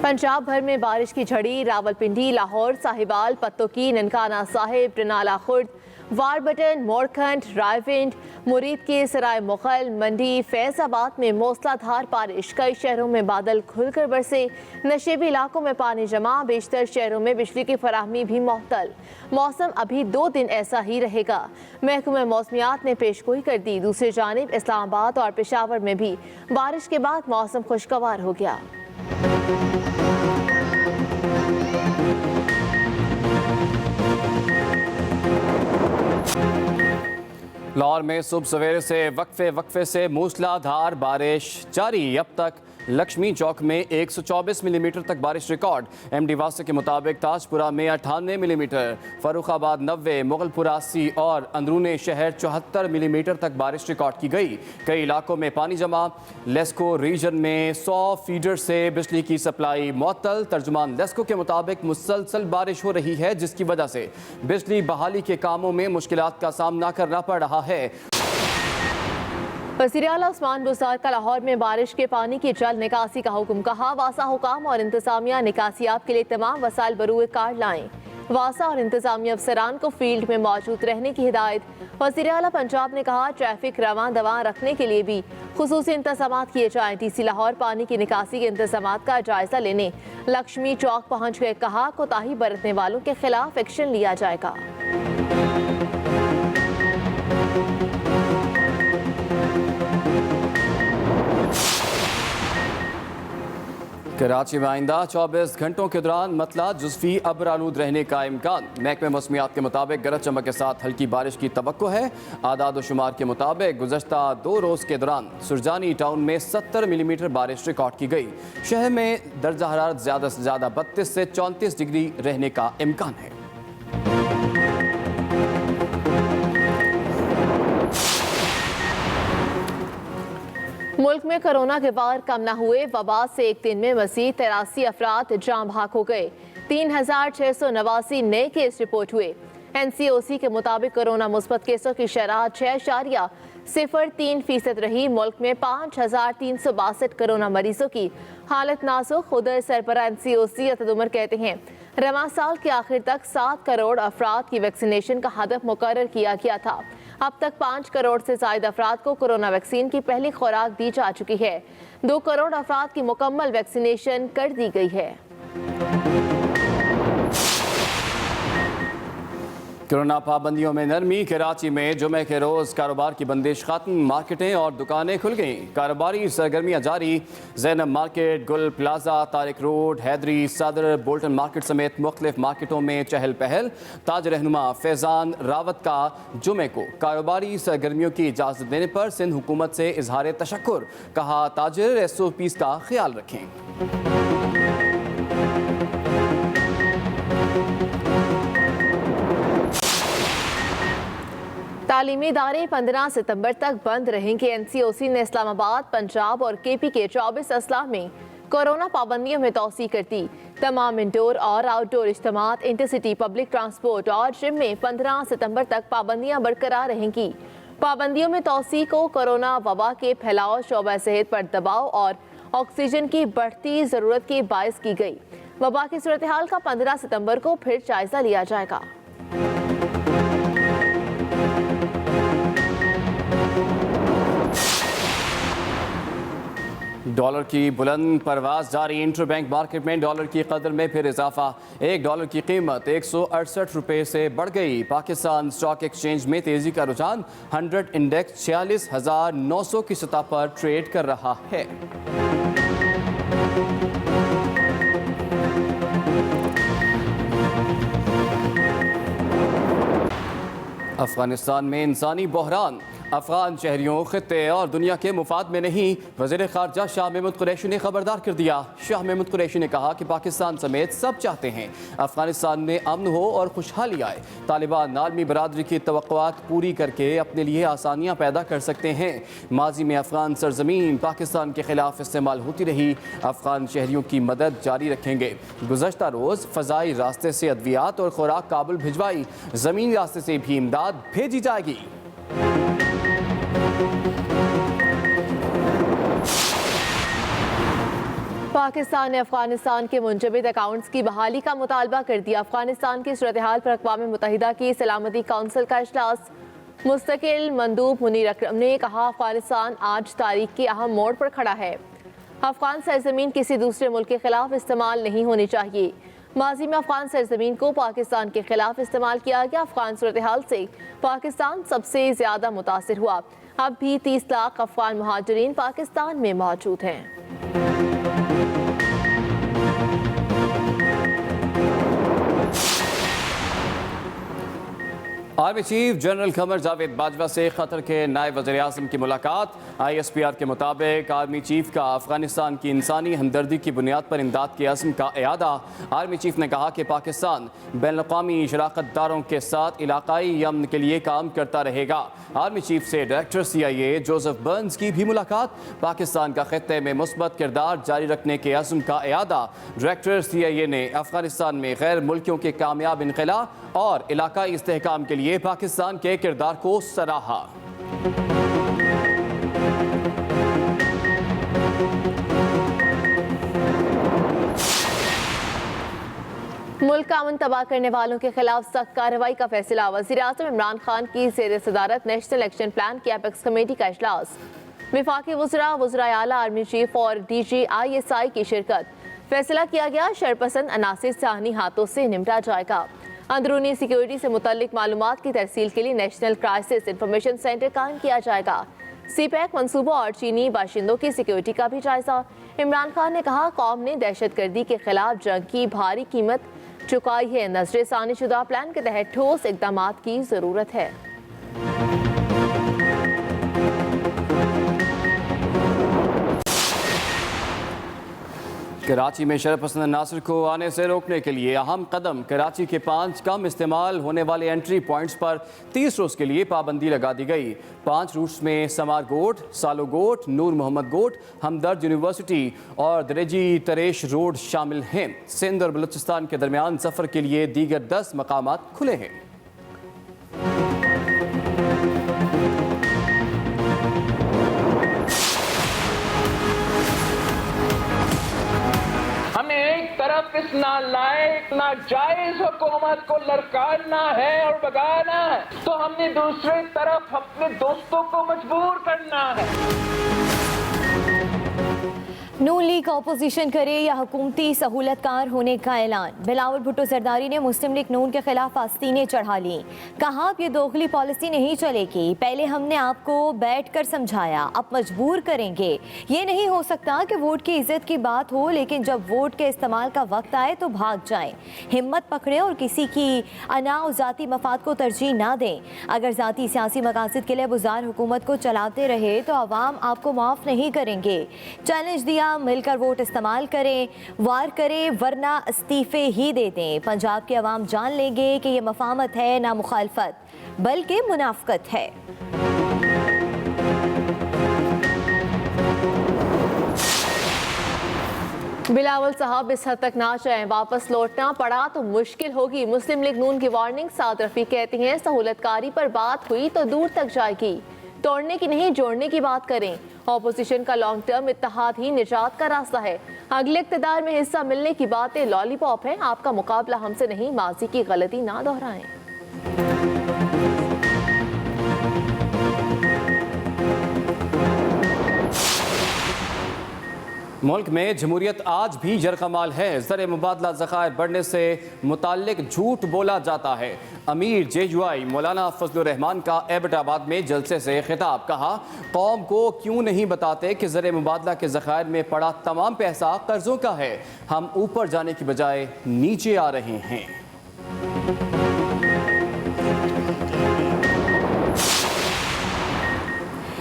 पंजाब भर में बारिश की झड़ी। रावलपिंडी, लाहौर, साहिवाल, पत्तोकी, ननकाना साहिब, रनाला खुर्द, वारबटन, मोरखंड, रायविंड, मुरीद के सराय मुगल, मंडी, फैजाबाद में मूसलाधार बारिश। कई शहरों में बादल खुलकर बरसे। नशेबी इलाकों में पानी जमा। बेशतर शहरों में बिजली की फराहमी भी मुअत्तल। मौसम अभी 2 दिन ऐसा ही रहेगा। महकमा मौसमियात ने पेशगोई कर दी। दूसरी जानिब इस्लामाबाद और पेशावर में भी बारिश के बाद मौसम खुशगवार हो गया। लाहौर में सुबह सवेरे से वक्फे से मूसलाधार बारिश जारी। अब तक लक्ष्मी चौक में 124 मिलीमीटर तक बारिश रिकॉर्ड। एमडी वासे के मुताबिक ताजपुरा में 98 मिलीमीटर, फर्रुखाबाद 90, मुगलपुरा 80 और अंदरूने शहर 74 मिलीमीटर तक बारिश रिकॉर्ड की गई। कई इलाकों में पानी जमा। लेस्को रीजन में 100 फीडर से बिजली की सप्लाई मुअत्तल। तर्जुमान लेस्को के मुताबिक मुसलसल बारिश हो रही है, जिसकी वजह से बिजली बहाली के कामों में मुश्किलात का सामना करना पड़ रहा है। वज़ीर आला उस्मान बुज़दार का लाहौर में बारिश के पानी की जल्द निकासी का हुक्म। कहा, वासा हुकाम और इंतजामिया निकासियाब के लिए तमाम वसाइल बरूए कार्ड लाएं। वासा और इंतजामिया अफसरान को फील्ड में मौजूद रहने की हिदायत। वज़ीर आला पंजाब ने कहा, ट्रैफिक रवां दवां रखने के लिए भी खुसूसी इंतजाम किए जाएं। डीसी लाहौर पानी की निकासी के इंतजाम का जायजा लेने लक्ष्मी चौक पहुँच गए। कहा, कोताही बरतने वालों के खिलाफ एक्शन लिया जाएगा। कराची में आइंदा 24 घंटों के दौरान मतला जुज़वी अब्र-आलूद रहने का इम्कान। महकमे मौसमियात के मुताबिक गरज चमक के साथ हल्की बारिश की तवक्को है। आदाद शुमार के मुताबिक गुज़श्ता 2 रोज़ के दौरान सुरजानी टाउन में 70 मिलीमीटर बारिश रिकॉर्ड की गई। शहर में दर्जा हरारत ज़्यादा से ज़्यादा 32 से 34 डिग्री रहने का इम्कान है। मुल्क में कोरोना के वार कम न हुए। वबा से एक दिन में मज़ीद 83 अफराद जाम भाग हो गए। 3689 नए केस रिपोर्ट हुए। NCOC के मुताबिक कोरोना मुस्बत केसों की शरह 6.03% रही। मुल्क में 5362 कोरोना मरीजों की हालत नाजुक। उधर सरबराह NCOC असद उमर कहते हैं, रवां साल के आखिर तक 7 करोड़ अफराद की वैक्सीनेशन का हदफ मुकर्रर किया गया था। अब तक 5 करोड़ से ज़ायद अफराद को कोरोना वैक्सीन की पहली खुराक दी जा चुकी है। 2 करोड़ अफराद की मुकम्मल वैक्सीनेशन कर दी गई है। कोरोना पाबंदियों में नरमी। कराची में जुमे के रोज़ कारोबार की बंदिश खत्म। मार्केटें और दुकानें खुल गईं। कारोबारी सरगर्मियाँ जारी। ज़ैनब मार्केट, गुल प्लाजा, तारिक रोड, हैदरी, सदर, बोल्टन मार्केट समेत मुख्तलिफ मार्केटों में चहल पहल। ताज रहनुमा फैज़ान रावत का जुमे को कारोबारी सरगर्मियों की इजाज़त देने पर सिंध हुकूमत से इजहार तशक्कुर। कहा, ताजिर SOPs का ख्याल रखें। तालीमी इदारे 15 सितंबर तक बंद रहेंगे। NCOC ने इस्लामाबाद, पंजाब और KP के 24 अजला में कोरोना पाबंदियों में तौसी कर दी। तमाम इंडोर और आउटडोर इज्तिमात, इंटरसिटी पब्लिक ट्रांसपोर्ट और जिम में 15 सितंबर तक पाबंदियां बरकरार रहेंगी। पाबंदियों में तौसी को कोरोना वबा के फैलाव, शोबा सेहत पर दबाव और ऑक्सीजन की बढ़ती ज़रूरत के बायस की गई। वबा की सूरत हाल का 15 सितंबर को फिर जायजा लिया जाएगा। डॉलर की बुलंद परवाज जारी। इंटरबैंक मार्केट में डॉलर की कदर में फिर इजाफा। $1 की कीमत 168 रुपये से बढ़ गई। पाकिस्तान स्टॉक एक्सचेंज में तेजी का रुझान। 100 इंडेक्स 46,900 की सतह पर ट्रेड कर रहा है। अफगानिस्तान में इंसानी बहरान। अफगान शहरियों, खित्ते और दुनिया के मुफाद में नहीं। वज़ीर ख़ारजा शाह महमूद कुरैशी ने खबरदार कर दिया। शाह महमूद कुरैशी ने कहा कि पाकिस्तान समेत सब चाहते हैं अफगानिस्तान में अमन हो और खुशहाली आए। तालिबान आलमी बरादरी की तवक्कुआत पूरी करके अपने लिए आसानियाँ पैदा कर सकते हैं। माजी में अफगान सरजमीन पाकिस्तान के खिलाफ इस्तेमाल होती रही। अफगान शहरियों की मदद जारी रखेंगे। गुज़श्ता रोज़ फ़ज़ाई रास्ते से अद्वियात और खुराक काबुल भिजवाई। ज़मीनी रास्ते से भी इमदाद भेजी जाएगी। पाकिस्तान ने अफगानिस्तान के मुंजमद अकाउंट्स की बहाली का मुतालबा कर दिया। अफगानिस्तान की सूरत हाल पर अक़वाम मुत्तहिदा की सलामती काउंसिल का इजलास। मुस्तकिल मंदूब मुनीर अकरम ने कहा, अफगानिस्तान आज तारीख के अहम मोड़ पर खड़ा है। अफगान सरजमीन किसी दूसरे मुल्क के खिलाफ इस्तेमाल नहीं होनी चाहिए। माजी में अफगान सरजमीन को पाकिस्तान के खिलाफ इस्तेमाल किया गया। अफगान सूरत हाल से पाकिस्तान सबसे ज़्यादा मुतासिर हुआ। अब भी 30 लाख अफगान मुहाजिरीन पाकिस्तान में मौजूद हैं। Army chief general Qamar Javed Bajwa से खतर के नायब वज़ीर आज़म की मुलाकात। ISPR के मुताबिक आर्मी चीफ का अफगानिस्तान की इंसानी हमदर्दी की बुनियाद पर इमदाद के अज़्म का इयादा। आर्मी चीफ ने कहा कि पाकिस्तान बैनुल-अक़वामी शराकतदारों के साथ इलाकाई अमन के लिए काम करता रहेगा। आर्मी चीफ से डायरेक्टर CIA जोसेफ बर्न्स की भी मुलाकात। पाकिस्तान का खित्ते में मुस्बत किरदार जारी रखने के अज़्म का इयादा। डायरेक्टर CIA ने अफगानिस्तान में गैर मुल्कियों के कामयाब इनक़िला और इलाकाई इस्तेहकाम के लिए पाकिस्तान के किरदार को सराहा। मुल्क का अमन तबाह करने वालों के खिलाफ सख्त कार्रवाई का फैसला। वज़ीर आज़म इमरान खान की ज़ेर सदारत नेशनल एक्शन प्लान की एपेक्स कमेटी का इजलास। वफाकी वज़रा, वज़राए आला, आर्मी चीफ और DG ISI की शिरकत। फैसला किया गया, शरपसंद अनासिर साहनी हाथों से निपटा जाएगा। अंदरूनी सिक्योरिटी से मुतल्लिक मालूमात की तरसील के लिए नेशनल क्राइसिस इंफॉर्मेशन सेंटर कायम किया जाएगा। CPEC मंसूबों और चीनी बाशिंदों की सिक्योरिटी का भी जायजा। इमरान खान ने कहा, कौम ने दहशतगर्दी के खिलाफ जंग की भारी कीमत चुकाई है। नजर सानी शुदा प्लान के तहत ठोस इकदाम की जरूरत है। कराची में शरपसंद अनासर को आने से रोकने के लिए अहम कदम। कराची के 5 कम इस्तेमाल होने वाले एंट्री पॉइंट्स पर 30 रोज़ के लिए पाबंदी लगा दी गई। 5 रूट्स में समार गोट, सालो गोट, नूर मोहम्मद गोट, हमदर्द यूनिवर्सिटी और दरेजी तरेश रोड शामिल हैं। सिंध और बलूचिस्तान के दरमियान सफ़र के लिए दीगर 10 मकामात खुले हैं। इस नालायक नाजायज हुकूमत को लड़काना है और भगाना है, तो हमने दूसरी तरफ अपने दोस्तों को मजबूर करना है। नून लीग अपोजिशन करे या हुकूमती सहूलतकार होने का ऐलान। बिलावल भुट्टो जरदारी ने मुस्लिम लीग नून के खिलाफ आस्तीनें चढ़ा ली। कहा, अब ये दोगली पॉलिसी नहीं चलेगी। पहले हमने आपको बैठ कर समझाया, अब मजबूर करेंगे। ये नहीं हो सकता कि वोट की इज्जत की बात हो लेकिन जब वोट के इस्तेमाल का वक्त आए तो भाग जाएं। हिम्मत पकड़ें और किसी की अना और ज़ाती मफाद को तरजीह ना दें। अगर ज़ाती सियासी मकासद के लिए बुज़ार हुकूमत को चलाते रहे तो अवाम आपको माफ़ नहीं करेंगे। चैलेंज दिया, मिलकर वोट इस्तेमाल करें, वार करें वरना इस्तीफे ही दे दें। पंजाब के अवाम जान लेंगे कि ये मफामत है ना मुखालफत बल्कि मुनाफकत है। बिलावल साहब इस हद तक ना चाहें, वापस लौटना पड़ा तो मुश्किल होगी। मुस्लिम लीग नून की वार्निंग। साद रफीक कहती हैं, सहूलतकारी पर बात हुई तो दूर तक जाएगी। तोड़ने की नहीं, जोड़ने की बात करें। ऑपोजिशन का लॉन्ग टर्म इत्तेहाद ही निजात का रास्ता है। अगले इक़्तिदार में हिस्सा मिलने की बातें लॉलीपॉप है। आपका मुकाबला हमसे नहीं, माजी की गलती ना दोहराएं। मुल्क में जमहूरियत आज भी जरकमाल है। ज़र मुबादला ज़खायर बढ़ने से मुताल्लिक झूठ बोला जाता है। अमीर JUI मौलाना फजलुर रहमान का एबटाबाद में जलसे से खिताब। कहा, कौम को क्यों नहीं बताते कि ज़र मुबादला के ज़खायर में पड़ा तमाम पैसा कर्जों का है। हम ऊपर जाने की बजाय नीचे आ रहे हैं।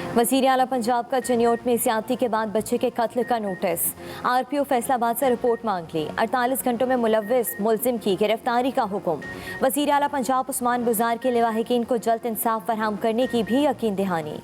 वज़ीर आला पंजाब का चनियोट में ज़्यादती के बाद बच्चे के कत्ल का नोटिस। RPO फैसलाबाद से रिपोर्ट मांग ली। 48 घंटों में मुलव्विस मुलजिम की गिरफ्तारी का हुक्म। वज़ीर आला पंजाब उस्मान बुज़ार के लवाहिकीन को जल्द इंसाफ फराहम करने की भी यकीन दहानी।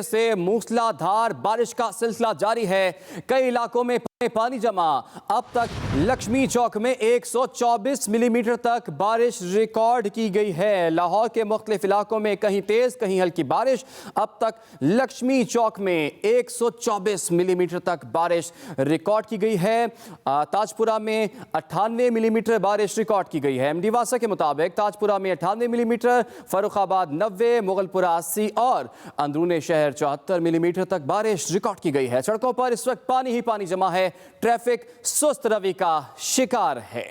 से मूसलाधार बारिश का सिलसिला जारी है। कई इलाकों में पानी जमा। अब तक लक्ष्मी चौक में 124 मिलीमीटर तक बारिश रिकॉर्ड की गई है। लाहौर के मुख्तलिफ इलाकों में कहीं तेज कहीं हल्की बारिश। अब तक लक्ष्मी चौक में 124 मिलीमीटर तक बारिश रिकॉर्ड की गई है। ताजपुरा में 98 मिलीमीटर बारिश रिकॉर्ड की गई है। एमडी वासा के मुताबिक ताजपुरा में 98 मिलीमीटर, फर्रुखाबाद 90, मुगलपुरा 80 और अंदरूनी शहर 74 मिलीमीटर तक बारिश रिकॉर्ड की गई है। सड़कों पर इस वक्त पानी ही पानी जमा है। ट्रैफिक सुस्त रवि का शिकार है।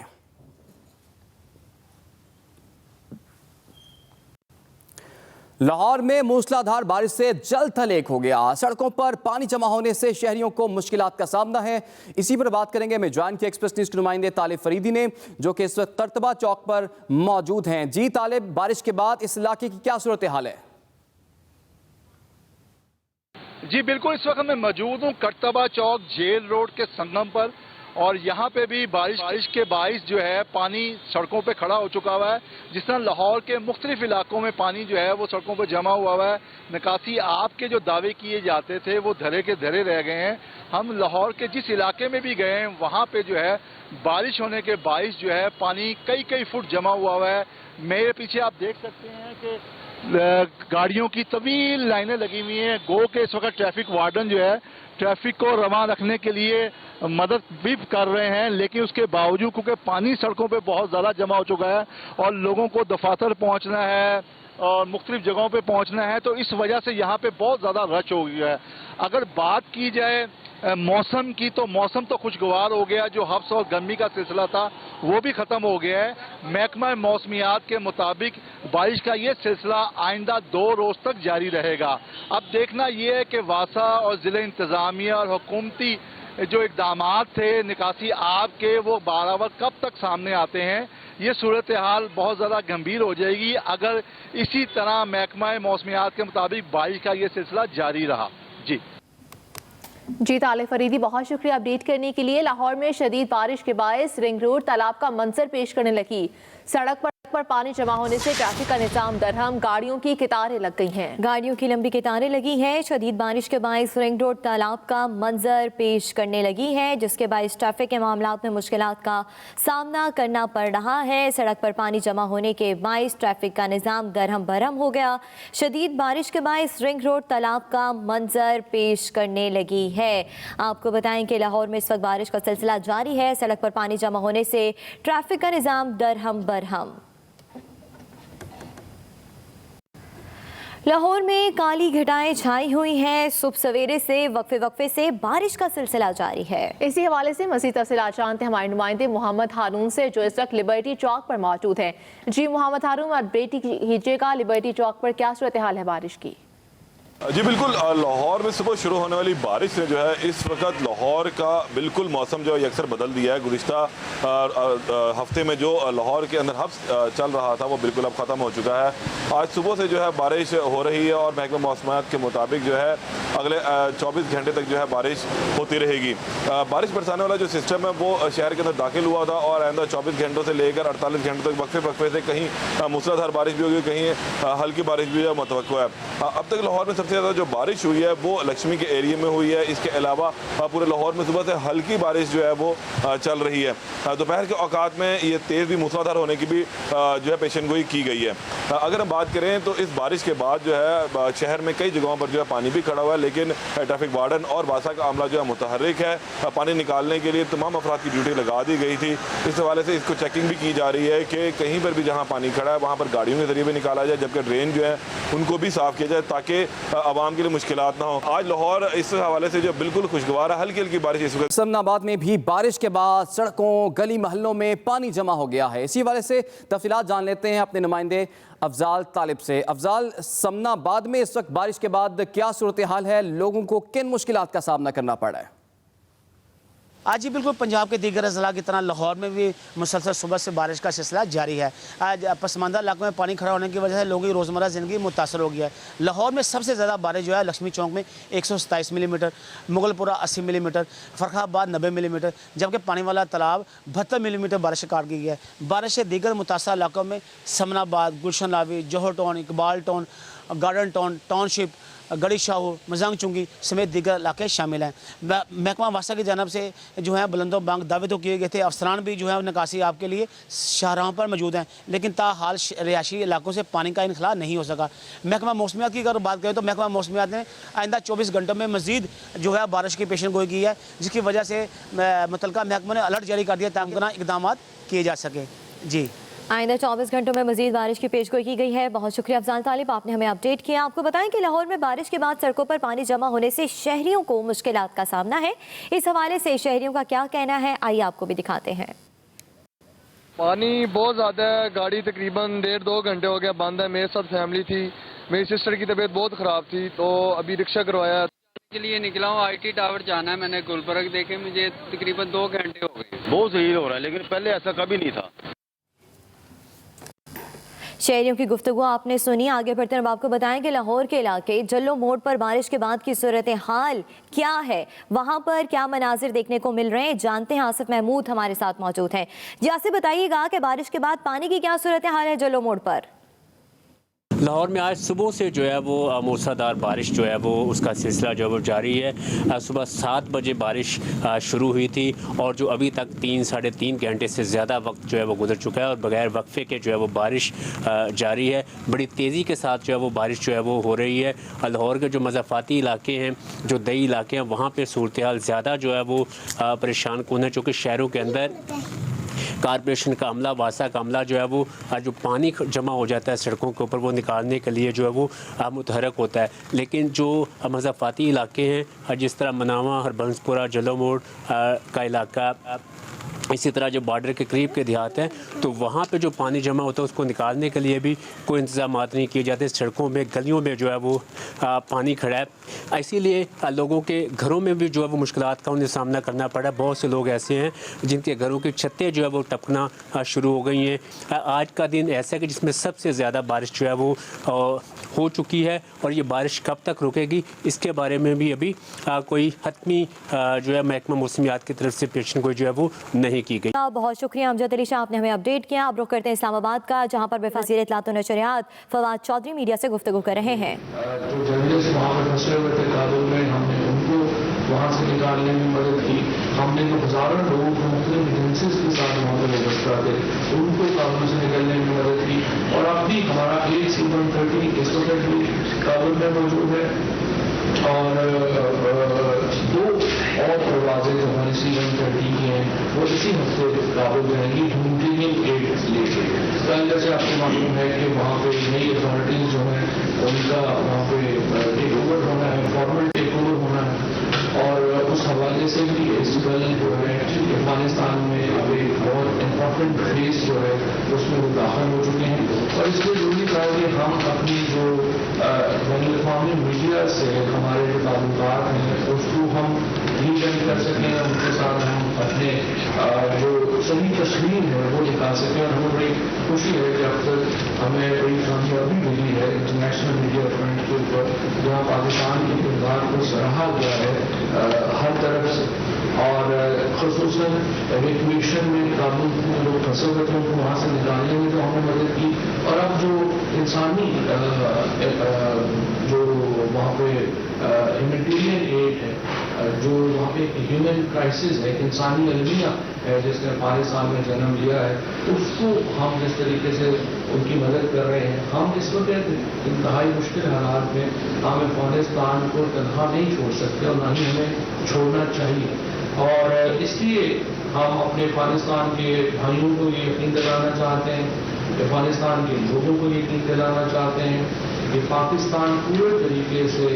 लाहौर में मूसलाधार बारिश से जल थल एक हो गया। सड़कों पर पानी जमा होने से शहरियों को मुश्किलात का सामना है। इसी पर बात करेंगे मैं ज्वाइन की एक्सप्रेस न्यूज के नुमाइंदे तालिब फरीदी ने, जो कि इस वक्त करतबा चौक पर मौजूद हैं। जी तालिब, बारिश के बाद इस इलाके की क्या सूरत हाल है? जी बिल्कुल, इस वक्त मैं मौजूद हूँ करतबा चौक जेल रोड के संगम पर, और यहाँ पे भी बारिश के बाइस जो है पानी सड़कों पे खड़ा हो चुका हुआ है। जिस तरह लाहौर के मुख्तलिफ इलाकों में पानी जो है वो सड़कों पे जमा हुआ है। निकासी आप के जो दावे किए जाते थे वो धरे के धरे रह गए हैं। हम लाहौर के जिस इलाके में भी गए हैं वहाँ पे जो है बारिश होने के बाइस जो है पानी कई कई फुट जमा हुआ है। मेरे पीछे आप देख सकते हैं कि गाड़ियों की तवील लाइनें लगी हुई हैं। गो के इस वक्त ट्रैफिक वार्डन जो है ट्रैफिक को रवा रखने के लिए मदद भी कर रहे हैं, लेकिन उसके बावजूद क्योंकि पानी सड़कों पे बहुत ज़्यादा जमा हो चुका है और लोगों को दफातर पहुंचना है और मुख्तलिफ जगहों पे पहुंचना है, तो इस वजह से यहाँ पे बहुत ज़्यादा रश हो गया है। अगर बात की जाए मौसम की, तो मौसम तो खुशगवार हो गया। जो हब्स और गर्मी का सिलसिला था वो भी ख़त्म हो गया है। महकमा मौसमियात के मुताबिक बारिश का ये सिलसिला आइंदा 2 रोज़ तक जारी रहेगा। अब देखना ये है कि वासा और ज़िले इंतज़ामिया और हुकूमती जो इक़दाम थे निकासी आब के, वो बराबर कब तक सामने आते हैं। ये सूरत हाल बहुत ज़्यादा गंभीर हो जाएगी अगर इसी तरह महकमा मौसमियात के मुताबिक बारिश का ये सिलसिला जारी रहा। जी तालिब फरीदी, बहुत शुक्रिया अपडेट करने के लिए। लाहौर में शदीद बारिश के बायस रिंग रोड तालाब का मंजर पेश करने लगी। सड़क पर पानी जमा होने से ट्रैफिक का निजाम दरहम, गाड़ियों की कतारें लग गई हैं। गाड़ियों की लंबी कतारें लगी हैं। शदीद बारिश के बायस रिंग रोड तालाब का मंजर पेश करने लगी है, जिसके बायस ट्रैफिक के मामलात में मुश्किलात का सामना करना पड़ रहा है। सड़क पर पानी जमा होने के बायस ट्रैफिक का निजाम दरहम बरहम हो गया। शदीद बारिश के बायस रिंग रोड तालाब का मंजर पेश करने लगी है। आपको बताएं कि लाहौर में इस वक्त बारिश का सिलसिला जारी है। सड़क पर पानी जमा होने से ट्रैफिक का निजाम दरहम बरहम। लाहौर में काली घटाएं छाई हुई हैं। सुबह सवेरे से वक्फे से बारिश का सिलसिला जारी है। इसी हवाले से मज़ीद तफसीलात जानते हैं हमारे नुमाइंदे मोहम्मद हारून से, जो इस वक्त लिबर्टी चौक पर मौजूद हैं। जी मोहम्मद हारून, अपडेट कीजिएगा, लिबर्टी चौक पर क्या सूरत हाल है बारिश की? जी बिल्कुल, लाहौर में सुबह शुरू होने वाली बारिश ने जो है इस वक्त लाहौर का बिल्कुल मौसम जो है अक्सर बदल दिया है। गुज़िश्ता हफ्ते में जो लाहौर के अंदर हब्स चल रहा था वो बिल्कुल अब ख़त्म हो चुका है। आज सुबह से जो है बारिश हो रही है और महकमा मौसमियात के मुताबिक जो है अगले 24 घंटे तक जो है बारिश होती रहेगी। बारिश बरसाने वाला जो सिस्टम है वो शहर के अंदर दाखिल हुआ था और आइंदा 24 घंटों से लेकर 48 घंटों तक वक्फे से कहीं मूसलाधार बारिश भी होगी, कहीं हल्की बारिश भी मुतवक्को है। अब तक लाहौर में सबसे ज़्यादा जो बारिश हुई है वो लक्ष्मी के एरिया में हुई है। इसके अलावा पूरे लाहौर में सुबह से हल्की बारिश जो है वो चल रही है। दोपहर के औकात में ये तेज़ भी मूसलाधार होने की भी जो है पेशेनगोई की गई है। अगर हम बात करें तो इस बारिश के बाद जो है शहर में कई जगहों पर जो है पानी भी खड़ा हुआ है, लेकिन ट्रैफिक वार्डन और वासा का अमला जो है मुतहर्रिक है। पानी निकालने के लिए तमाम अफराद की ड्यूटी लगा दी गई थी। इस हवाले से इसको चेकिंग भी की जा रही है कि कहीं पर भी जहाँ पानी खड़ा है वहाँ पर गाड़ियों के जरिए भी निकाला जाए, जबकि ड्रेन जो है उनको भी साफ़ किया जाए ताकि आवाम के लिए मुश्किलात ना हो। आज लाहौर इस हवाले से जो बिल्कुल खुशगवार है। हल्की हल्की बारिश इस वक्त। समनाबाद में भी बारिश के बाद सड़कों गली महलों में पानी जमा हो गया है। इसी हवाले से तफसीलात जान लेते हैं अपने नुमाइंदे अफजाल तालिब से। अफजाल, समनाबाद में इस वक्त बारिश के बाद क्या सूरत हाल है? लोगों को किन मुश्किलात का सामना करना पड़ रहा है? आज ही बिल्कुल पंजाब के दीगर अजला की तरह लाहौर में भी मुसलसल सुबह से बारिश का सिलसिला जारी है। आज पसमानदा इलाकों में पानी खड़ा होने की वजह से लोगों की रोज़मर्रा ज़िंदगी मुतासर हो गया है। लाहौर में सबसे ज़्यादा बारिश जो है लक्ष्मी चौक में 127 millimetre, Mughalpura 80 millimetre, Farrukhabad 90 millimetre, जबकि पानी वाला तालाब 72 मिलीमीटर बारिश रिकॉर्ड की गई है। बारिश से दीगर मुतासर इलाकों में समनाबाद, गुलशन लावी, Johar town, Iqbal town, garden town, township, Garhi Shahu, Mazang चुंगी समेत दीगर इलाके शामिल हैं। महकमा वासा की जानब से जो है बुलंदो बांग दावे तो किए गए थे, अफसरान भी जो है निकासी आपके लिए शाहराहों पर मौजूद हैं, लेकिन ताहाल रिहायशी इलाकों से पानी का इनखला नहीं हो सका। महकमा मौसमियात की अगर बात करें तो महकमा मौसमियात ने आइंदा 24 घंटों में मजीद जो है बारिश की पेशन गोई की है, जिसकी वजह से मुतलका महकमा ने अलर्ट जारी कर दिया ताकि इकदाम किए जा सके। जी, आइंदा 24 घंटों में मजीद बारिश की पेशगोई की गई है। बहुत शुक्रिया अफजाल तालिब, आपने हमें अपडेट किया। आपको बताएं कि लाहौर में बारिश के बाद सड़कों पर पानी जमा होने से शहरियों को मुश्किलात का सामना है। इस हवाले से शहरियों का क्या कहना है, आइए आपको भी दिखाते हैं। पानी बहुत ज़्यादा है, गाड़ी तकरीबन 1.5-2 घंटे हो गया बंद है। मेरे साथ फैमिली थी, मेरी सिस्टर की तबीयत बहुत ख़राब थी, तो अभी रिक्शा करवाया के लिए निकला हूँ। IT टावर जाना है, मैंने गुलबर्ग देखे, मुझे तकरीबन 2 घंटे हो गए। बहुत सही हो रहा है, लेकिन पहले ऐसा कभी नहीं था। शहरियों की गुफ्तगू आपने सुनी। आगे बढ़ते हैं, अब आपको बताएं कि लाहौर के इलाके जल्लो मोड़ पर बारिश के बाद की सूरत हाल क्या है, वहां पर क्या मनाजिर देखने को मिल रहे हैं, जानते हैं। आसिफ महमूद हमारे साथ मौजूद हैं। जी आसिफ, बताइएगा कि बारिश के बाद पानी की क्या सूरत हाल है जल्लो मोड़ पर? लाहौर में आज सुबह से जो है वो मूसलाधार बारिश जो है वो उसका सिलसिला जो है वो जारी है। सुबह 7 बजे बारिश शुरू हुई थी और जो अभी तक 3-3.5 घंटे से ज़्यादा वक्त जो है वो गुजर चुका है और बगैर वक्फे के जो है वो बारिश जारी है। बड़ी तेज़ी के साथ जो है वो बारिश जो है वो हो रही है। लाहौर के जो मज़ाफ़ाती इलाके हैं, जो दई इलाके हैं, वहाँ पर सूरत हाल ज़्यादा जो है वो परेशान कौन है, चूँकि शहरों के अंदर कारपोरेशन का अमला, वासा का अमला जो है वो जो पानी जमा हो जाता है सड़कों के ऊपर, वो निकालने के लिए जो है वो मुतहरक होता है। लेकिन जो मज़ाफ़ाती इलाके हैं, जिस तरह मनावा, हरबंसपुरा, जल्लो मोड़ का इलाका, इसी तरह जो बॉर्डर के करीब के देहात हैं, तो वहाँ पे जो पानी जमा होता है उसको निकालने के लिए भी कोई इंतजाम नहीं किए जाते। सड़कों में, गलियों में जो है वो पानी खड़ा है, इसीलिए लोगों के घरों में भी जो है वो मुश्किलात का उन्हें सामना करना पड़ा। बहुत से लोग ऐसे हैं जिनके घरों की छतें जो है वो टपकना शुरू हो गई हैं। आज का दिन ऐसा है कि जिसमें सबसे ज़्यादा बारिश जो है वो हो चुकी है और ये बारिश कब तक रुकेगी इसके बारे में भी अभी कोई हतमी जो है महकमा मौसमियात की तरफ से पेशन गोई जो है वो नहीं की गई। बहुत शुक्रिया अमजद अली शाह, आपने हमें अपडेट किया। अब रुख करते हैं इस्लामाबाद का, जहां पर वज़ीर इत्तलात व नशरियात फवाद चौधरी मीडिया से गुफ्तगू कर रहे हैं। जो जंगल से वहाँ पर फंसे हुए थे काबुल में, हमने उनको वहाँ से निकालने में मदद की। हमने तो हज़ारों लोगों को मुख्तलिफ एजेंसीज के साथ वहाँ पर वाबस्ता थे, उनको काबुल से निकलने में मदद की। और अब भी हमारा एक C-130 इस वक्त भी काबुल में मौजूद है और 2 और परवाज़ें जो हमारी C-130 की हैं वो इसी हफ्ते काबुल रहेंगी ह्यूमैनिटेरियन एड लेके। कल जैसे आपको मालूम है कि वहाँ पे नई अथॉरिटीज़ जो हैं उनका वहाँ पे टेक ओवर होना है, फॉर्मल टेक ओवर होना है और उस हवाले से भी इस कल जो है अफगानिस्तान में अब एक बहुत इम्पोर्टेंट फेस जो है उसमें वो दाखिल हो चुके हैं। और इसलिए जरूरी था कि हम अपनी जो बैनुल-अक़वामी मीडिया से हमारे जो ताल्लुकात हैं उसको हम रीजन कर सकें, उनके साथ हम अपने जो सही तस्वीर है वो दिखा सकें। और हमें बड़ी खुशी है कि अब तक हमें बड़ी कामयाबी मिली है इंटरनेशनल मीडिया फ्रंट के ऊपर, जहाँ पाकिस्तान के किरदार को सराहा गया है हर तरफ से। और ख़ुसूसन एवेक्यूएशन में काबुल में लोग फंसे हुए थे, उनको वहाँ से निकालने में तो हमने मदद की। और अब जो इंसानी जो वहाँ पे ह्यूमैनिटेरियन एड है, जो वहाँ पे ह्यूमन क्राइसिस है, एक इंसानी अलमिया है जिसने पाकिस्तान में जन्म लिया है, उसको हम जिस तरीके से उनकी मदद कर रहे हैं। हम इस वक्त इंतहाई मुश्किल हालात में हम अफगानिस्तान को तनहा नहीं छोड़ सकते और ना ही हमें छोड़ना चाहिए। और इसलिए हम अपने अफगानिस्तान के भाइयों को ये यकीन दिलाना चाहते हैं, अफगानिस्तान के लोगों को यकीन दिलाना चाहते हैं कि पाकिस्तान पूरे तरीके से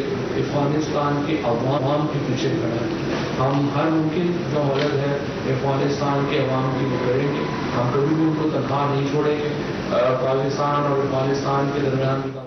अफगानिस्तान के अवाम के पीछे खड़ा है। हम हर मुमकिन जो मदद है अफगानिस्तान के अवाम की वो करेंगे। हम कभी भी उनको तनख्वाह नहीं छोड़ेंगे। पाकिस्तान और अफगानिस्तान के दरमियान